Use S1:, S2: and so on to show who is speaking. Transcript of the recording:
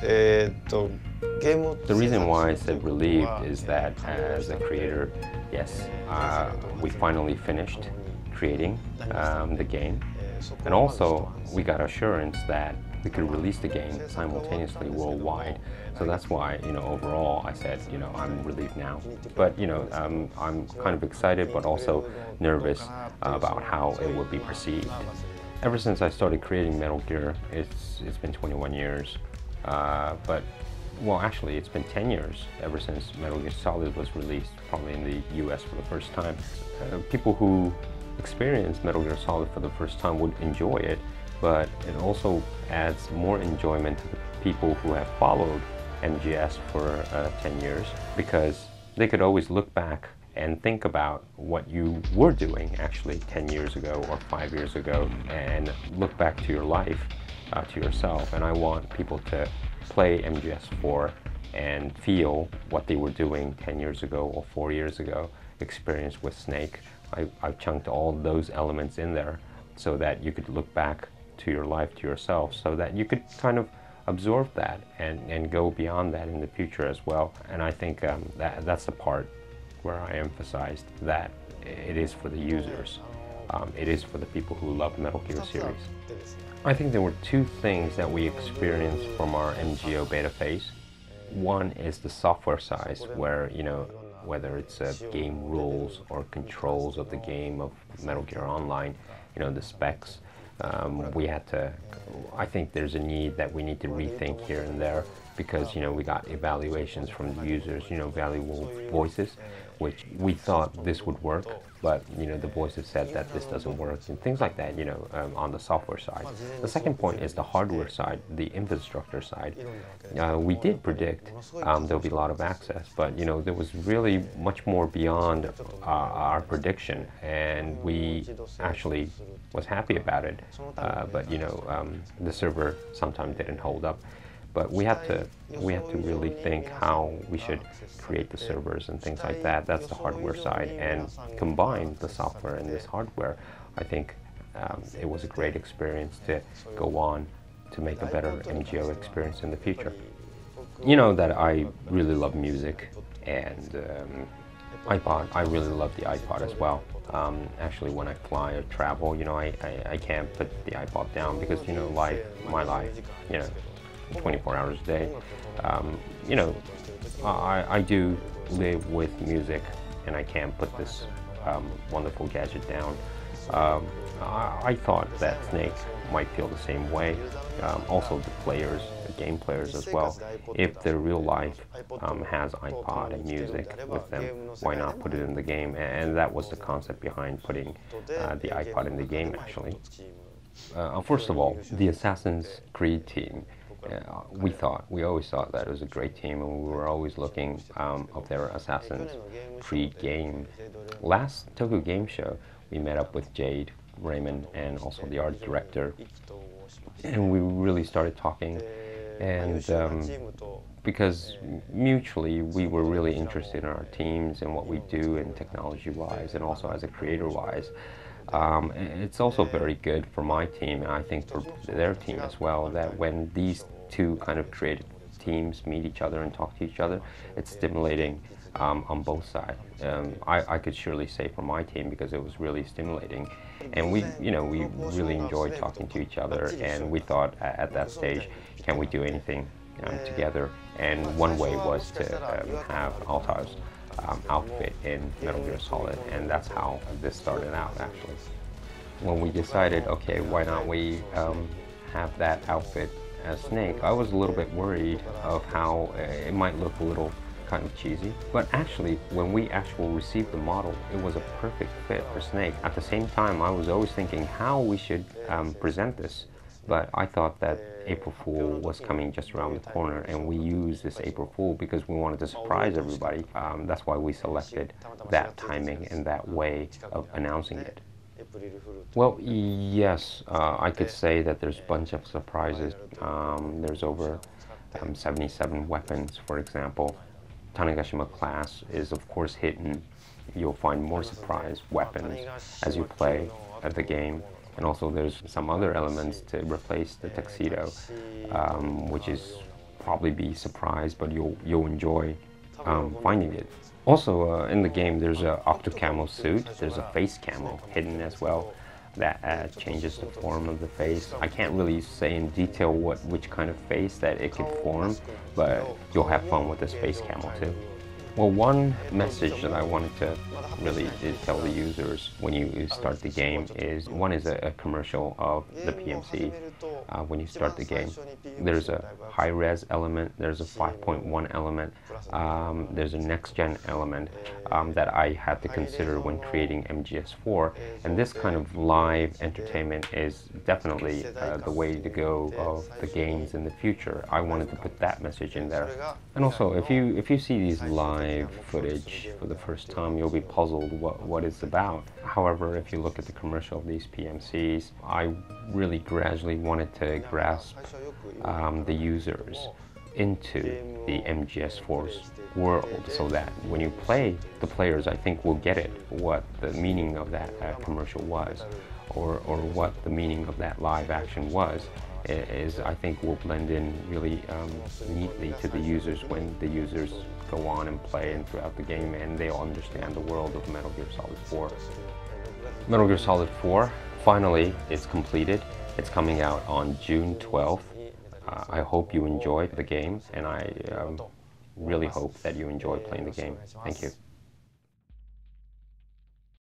S1: The reason why I said relieved is that as a creator, yes, we finally finished creating the game. And also, we got assurance that we could release the game simultaneously worldwide. So that's why, overall, I said, I'm relieved now. But, I'm kind of excited, but also nervous about how it would be perceived. Ever since I started creating Metal Gear, it's been 21 years. Well, actually, it's been 10 years ever since Metal Gear Solid was released, probably in the US for the first time. People who experience Metal Gear Solid for the first time would enjoy it, but it also adds more enjoyment to the people who have followed MGS for 10 years, because they could always look back and think about what you were doing actually 10 years ago or 5 years ago, and look back to your life, to yourself. And I want people to play MGS4 and feel what they were doing 10 years ago or 4 years ago, experience with Snake. I've chunked all those elements in there so that you could look back to your life, to yourself, so that you could kind of absorb that and go beyond that in the future as well. And I think that's the part where I emphasized that it is for the users. It is for the people who love Metal Gear series. I think there were two things that we experienced from our MGO beta phase. One is the software side, where, whether it's game rules or controls of the game of Metal Gear Online, the specs, I think there's a need that we need to rethink here and there, because, we got evaluations from the users, valuable voices, which we thought this would work, but, the voices said that this doesn't work, and things like that, on the software side. The second point is the hardware side, the infrastructure side. We did predict there'll be a lot of access, but, there was really much more beyond our prediction, and we actually was happy about it, but, the server sometimes didn't hold up. But we have to really think how we should create the servers and things like that. That's the hardware side, and combine the software and this hardware. I think it was a great experience to go on to make a better MGO experience in the future. You know that I really love music, and iPod, I really love the iPod as well. Actually, when I fly or travel, I can't put the iPod down, because, my life, 24 hours a day. I do live with music, and I can't put this wonderful gadget down. I thought that Snake might feel the same way. Also the players, the game players as well. If their real life has iPod and music with them, why not put it in the game? And that was the concept behind putting the iPod in the game, actually. First of all, the Assassin's Creed team. We always thought that it was a great team, and we were always looking of their Assassin's Creed game. Last Tokyo Game Show, we met up with Jade, Raymond, and also the art director, and we really started talking, and because mutually we were really interested in our teams and what we do, and technology-wise, and also as a creator-wise. It's also very good for my team, and I think for their team as well, that when these two kind of creative teams meet each other and talk to each other, it's stimulating on both sides. I could surely say for my team, because it was really stimulating, and we really enjoyed talking to each other, and we thought at that stage, can we do anything together? And one way was to have Altai's outfit in Metal Gear Solid, and that's how this started out, actually. When we decided, okay, why not we have that outfit as Snake, I was a little bit worried of how it might look a little kind of cheesy, but actually when we actually received the model, it was a perfect fit for Snake. At the same time, I was always thinking how we should present this, but I thought that April Fool was coming just around the corner, and we used this April Fool because we wanted to surprise everybody. That's why we selected that timing and that way of announcing it. Well, yes, I could say that there's a bunch of surprises. There's over 77 weapons, for example. Tanegashima class is of course hidden. You'll find more surprise weapons as you play at the game. And also there's some other elements to replace the tuxedo, which is probably be surprised, but you'll enjoy finding it. Also, in the game, there's a octo camo suit. There's a face camo hidden as well that changes the form of the face. I can't really say in detail which kind of face that it could form, but you'll have fun with this face camo too. Well, one message that I wanted to really tell the users when you start the game is, one is a commercial of the PMC. When you start the game, there's a high-res element, there's a 5.1 element, there's a next-gen element that I had to consider when creating MGS4, and this kind of live entertainment is definitely the way to go of the games in the future. I wanted to put that message in there. And also, if you see these live footage for the first time, you'll be puzzled what it's about. However, if you look at the commercial of these PMCs, I really gradually wanted to grasp the users into the MGS4's world, so that when you play, the players, I think, will get it, what the meaning of that commercial was, or what the meaning of that live action was. I think will blend in really neatly to the users when the users go on and play and throughout the game, and they'll understand the world of Metal Gear Solid 4. Metal Gear Solid 4 finally is completed. It's coming out on June 12th. I hope you enjoyed the game, and I really hope that you enjoy playing the game. Thank you.